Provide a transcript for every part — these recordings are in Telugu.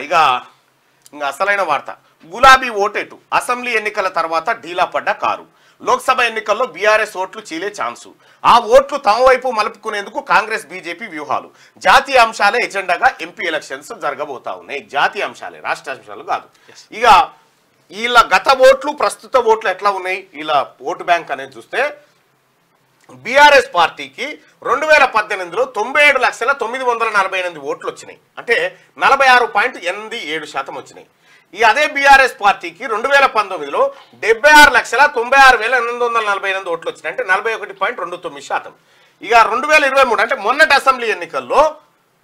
ఇక ఇంకా అసలైన వార్త గులాబీ ఓటేటు అసెంబ్లీ ఎన్నికల తర్వాత ఢీలా పడ్డ కారు లోక్సభ ఎన్నికల్లో బీఆర్ఎస్ ఓట్లు చీలే ఛాన్సు ఆ ఓట్లు తమ వైపు మలుపుకునేందుకు కాంగ్రెస్ బీజేపీ వ్యూహాలు జాతీయ అంశాలే ఎజెండాగా ఎంపీ ఎలక్షన్స్ జరగబోతా ఉన్నాయి జాతీయ అంశాలే రాష్ట్ర అంశాలు కాదు ఇక వీళ్ళ గత ఓట్లు ప్రస్తుత ఓట్లు ఎట్లా ఉన్నాయి వీళ్ళ ఓటు బ్యాంక్ అనేది చూస్తే బీఆర్ఎస్ పార్టీకి 2018లో 97,948 ఓట్లు వచ్చినాయి అంటే 46.87% వచ్చినాయి ఈ అదే బీఆర్ఎస్ పార్టీకి 2019లో 76,96,848 ఓట్లు వచ్చినాయి అంటే 41.29%. ఇక 2023 అంటే మొన్నటి అసెంబ్లీ ఎన్నికల్లో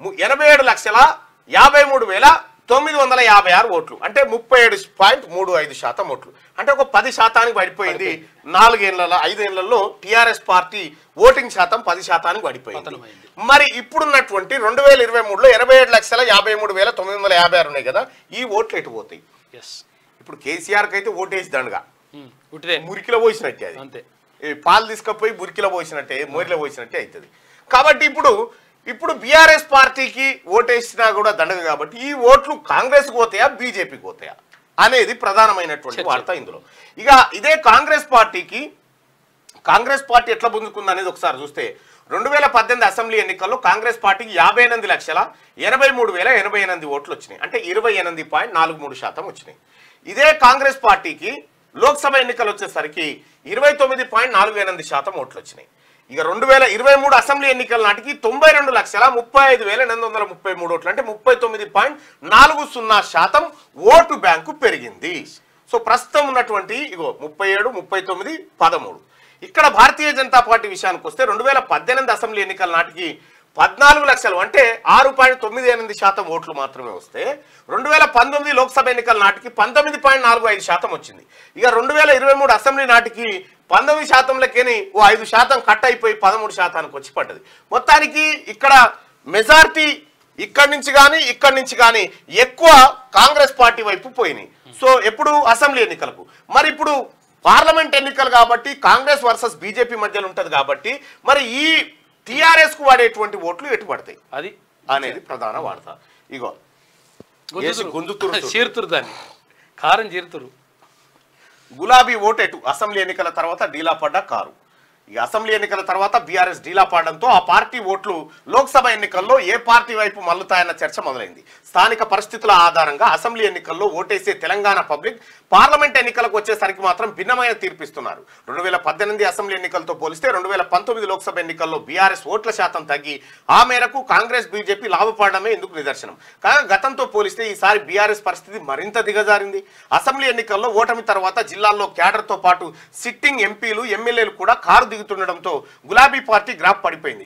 87,53,956 ఓట్లు అంటే 37.35% ఓట్లు అంటే ఒక 10% పడిపోయింది 5 ఏళ్లలో టీఆర్ఎస్ పార్టీ ఓటింగ్ శాతం 10% పడిపోయింది. మరి ఇప్పుడున్నటువంటి 2023లో 87,53,956 ఉన్నాయి కదా ఈ ఓట్లు ఎటు పోతాయి ఇప్పుడు కేసీఆర్కి అయితే ఓటేసి దండగా మురికిలో పోసినట్టే అది అంతే పాలు తీసుకపోయి మురికిలో పోసినట్టే మోరిలో పోసినట్టే అవుతుంది. కాబట్టి ఇప్పుడు బీఆర్ఎస్ పార్టీకి ఓటేసినా కూడా దండగ కాబట్టి ఈ ఓట్లు కాంగ్రెస్కి పోతాయా బీజేపీకి పోతాయా అనేది ప్రధానమైనటువంటి వార్త ఇందులో. ఇక ఇదే కాంగ్రెస్ పార్టీ ఎట్లా పుంజుకుంది అనేది ఒకసారి చూస్తే 2018 అసెంబ్లీ ఎన్నికల్లో కాంగ్రెస్ పార్టీకి 58,83,088 ఓట్లు వచ్చినాయి అంటే 28.43% వచ్చినాయి. ఇదే కాంగ్రెస్ పార్టీకి లోక్సభ ఎన్నికలు వచ్చేసరికి 29.48% ఓట్లు వచ్చినాయి. ఇక 2023 అసెంబ్లీ ఎన్నికల నాటికి 92,35,833 ఓట్లు అంటే 39.40% ఓటు బ్యాంకు పెరిగింది. సో ప్రస్తుతం ఉన్నటువంటి 37, 39, 13 ఇక్కడ భారతీయ జనతా పార్టీ విషయానికి వస్తే 2018 అసెంబ్లీ ఎన్నికల నాటికి 14 లక్షలు అంటే 6.98% ఓట్లు మాత్రమే వస్తే 2019 లోక్సభ ఎన్నికల నాటికి 19.45% వచ్చింది. ఇక 2023 అసెంబ్లీ నాటికి 19%లకేని 5% కట్ అయిపోయి 13%కి వచ్చి పడ్డది. మొత్తానికి ఇక్కడ మెజారిటీ ఇక్కడి నుంచి కానీ ఎక్కువ కాంగ్రెస్ పార్టీ వైపు పోయినాయి. సో ఎప్పుడు అసెంబ్లీ ఎన్నికలకు మరి ఇప్పుడు పార్లమెంట్ ఎన్నికలు కాబట్టి కాంగ్రెస్ వర్సెస్ బీజేపీ మధ్యలో ఉంటది కాబట్టి మరి ఈ టీఆర్ఎస్ కు వాడేటువంటి ఓట్లు ఎటు పడతాయి అది అనేది ప్రధాన వార్త. ఇగో గులాబీ ఓటెటు అసెంబ్లీ ఎన్నికల తర్వాత ఢీలా పడ్డ కారు ఈ అసెంబ్లీ ఎన్నికల తర్వాత బీఆర్ఎస్ ఢీలా పడడంతో ఆ పార్టీ ఓట్లు లోక్సభ ఎన్నికల్లో ఏ పార్టీ వైపు మల్లుతాయన్న చర్చ మొదలైంది. స్థానిక పరిస్థితుల ఆధారంగా అసెంబ్లీ ఎన్నికల్లో ఓటేసే తెలంగాణ పబ్లిక్ పార్లమెంట్ ఎన్నికలకు వచ్చేసరికి మాత్రం భిన్నమైన తీర్పిస్తున్నారు. 2018 అసెంబ్లీ ఎన్నికలతో పోలిస్తే 2019 లోక్సభ ఎన్నికల్లో బీఆర్ఎస్ ఓట్ల శాతం తగ్గి ఆ మేరకు కాంగ్రెస్ బీజేపీ లాభపడడమే ఇందుకు నిదర్శనం. కాగా గతంతో పోలిస్తే ఈసారి బీఆర్ఎస్ పరిస్థితి మరింత దిగజారింది. అసెంబ్లీ ఎన్నికల్లో ఓటమి తర్వాత జిల్లాల్లో క్యాడర్తో పాటు సిట్టింగ్ ఎంపీలు ఎమ్మెల్యేలు కూడా కారు దిగుతుండడంతో గులాబీ పార్టీ గ్రాఫ్ పడిపోయింది.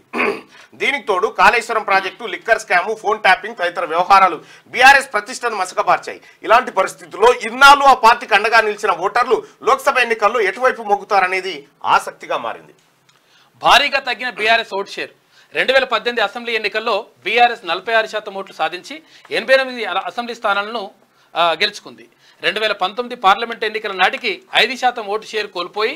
దీనికి తోడు Kaleshwaram project, liquor scam, phone tapping తదితర వ్యవహారాలు బీఆర్ఎస్ ప్రతిష్టను మసకబార్చాయి. ఇలాంటి పరిస్థితుల్లో ఇన్నాళ్ళు ఆ పార్టీకి అండగా నిలిచిన ఓటర్లు లోక్సభ ఎన్నికల్లో ఎటువైపు మొగ్గుతారనేది ఆసక్తిగా మారింది. భారీగా తగ్గిన బీఆర్ఎస్ ఓట్ షేర్ 2018 అసెంబ్లీ ఎన్నికల్లో బీఆర్ఎస్ 46% ఓట్లు సాధించి 88 అసెంబ్లీ స్థానాలను గెలుచుకుంది. 2019 పార్లమెంట్ ఎన్నికల నాటికి 5% ఓటు షేర్ కోల్పోయి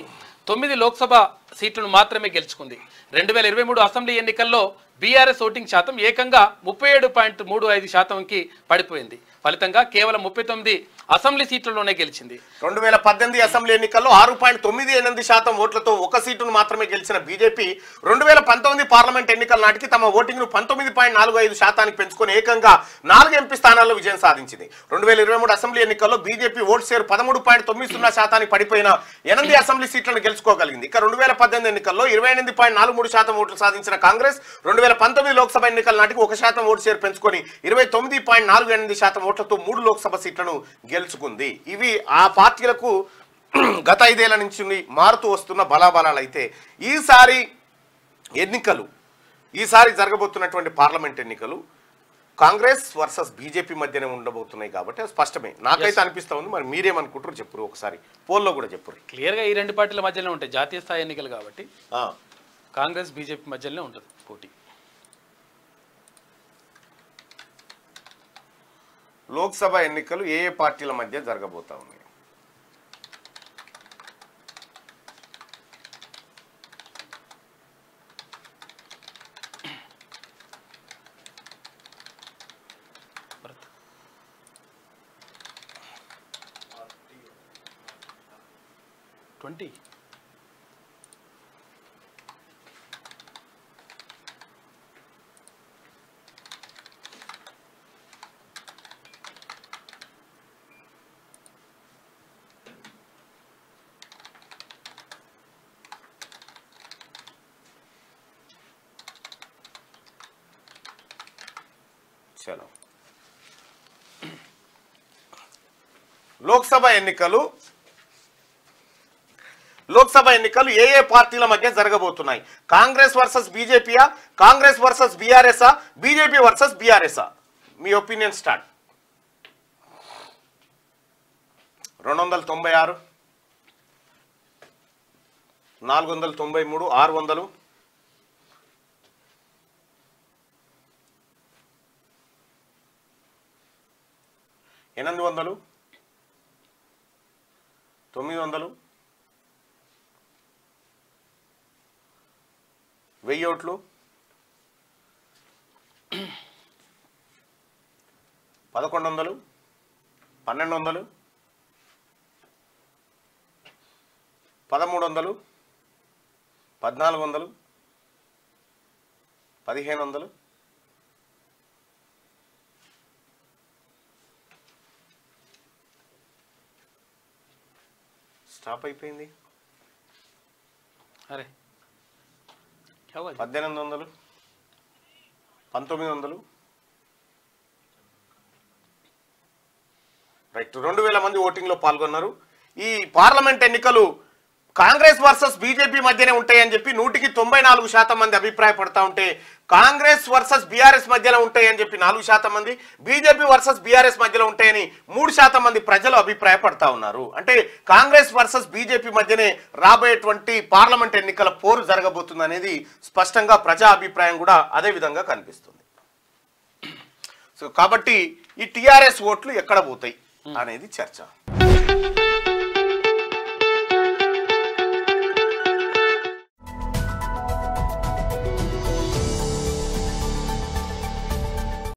9 లోక్సభ సీట్లను మాత్రమే గెలుచుకుంది. 2023 అసెంబ్లీ ఎన్నికల్లో బీఆర్ఎస్ ఓటింగ్ శాతం ఏకంగా 37.35%కి పడిపోయింది. ఫలితంగా కేవలం 39 అసెంబ్లీ సీట్లలోనే గెలిచింది. 2018 అసెంబ్లీ ఎన్నికల్లో 6.98% ఓట్లతో ఒక సీటును మాత్రమే గెలిచిన బీజేపీ 2019 పార్లమెంట్ ఎన్నికల నాటికి తమ ఓటింగ్ను 19.45%కి పెంచుకొని ఏకంగా 4 ఎంపీ స్థానాల్లో విజయం సాధించింది. 2023 అసెంబ్లీ ఎన్నికల్లో బీజేపీ ఓటు షేర్ 13.90%కి పడిపోయిన 8 అసెంబ్లీ సీట్లను గెలుచుకోగలిగింది. ఇక 2018 ఎన్నికల్లో 28.43% ఓట్లు సాధించిన కాంగ్రెస్ 2019 లోక్సభ ఎన్నికల నాటికి 1% ఓటు షేర్ పెంచుకొని 29.48% ఓట్లతో 3 లోక్సభ సీట్లను గెలుచుకుంది. ఇవి ఆ పార్టీలకు గత 5 ఏళ్ల నుంచి మారుతూ వస్తున్న బలాబలాలు. అయితే ఈసారి జరగబోతున్నటువంటి పార్లమెంట్ ఎన్నికలు కాంగ్రెస్ వర్సెస్ బీజేపీ మధ్యనే ఉండబోతున్నాయి కాబట్టి స్పష్టమే నాకైతే అనిపిస్తా ఉంది. మరి మీరేమనుకుంటారు చెప్పురు, ఒకసారి పోల్లో కూడా చెప్పురు. క్లియర్గా ఈ రెండు పార్టీల మధ్యలో ఉంటాయి. జాతీయ స్థాయి ఎన్నికలు కాబట్టి కాంగ్రెస్ బీజేపీ మధ్యలోనే ఉంటుంది పోటీ. లోక్సభ ఎన్నికలు ఏ పార్టీల మధ్య జరగబోతా ఉన్నాయి? 20. చలో లోక్సభ ఎన్నికలు ఏ పార్టీల మధ్య జరగబోతున్నాయి? కాంగ్రెస్ వర్సెస్ బీజేపీయా, కాంగ్రెస్ వర్సెస్ బీఆర్ఎస్ఆ, బీజేపీ వర్సెస్ బీఆర్ఎస్ఆ? మీ ఒపీనియన్ స్టార్ట్. 296, 493, 600, 800, 900, 1000 ఓట్లు, 1100, 1200, 1300, 1400, 1500, స్టాప్ అయిపోయింది. అరే 1800, 1900, రైట్. 2000 మంది ఓటింగ్ లో పాల్గొన్నారు. ఈ పార్లమెంట్ ఎన్నికలు కాంగ్రెస్ వర్సెస్ బీజేపీ మధ్యనే ఉంటాయని చెప్పి 194% మంది అభిప్రాయపడతా ఉంటే, కాంగ్రెస్ వర్సెస్ బీఆర్ఎస్ మధ్యలో ఉంటాయని చెప్పి 4% మంది, బీజేపీ వర్సెస్ బీఆర్ఎస్ మధ్యలో ఉంటాయని 3% మంది ప్రజలు అభిప్రాయపడతా ఉన్నారు. అంటే కాంగ్రెస్ వర్సెస్ బీజేపీ మధ్యనే రాబోయేటువంటి పార్లమెంట్ ఎన్నికల పోరు జరగబోతుంది అనేది స్పష్టంగా ప్రజా అభిప్రాయం కూడా అదే విధంగా కనిపిస్తుంది. సో కాబట్టి ఈ టీఆర్ఎస్ ఓట్లు ఎక్కడ పోతాయి అనేది చర్చ.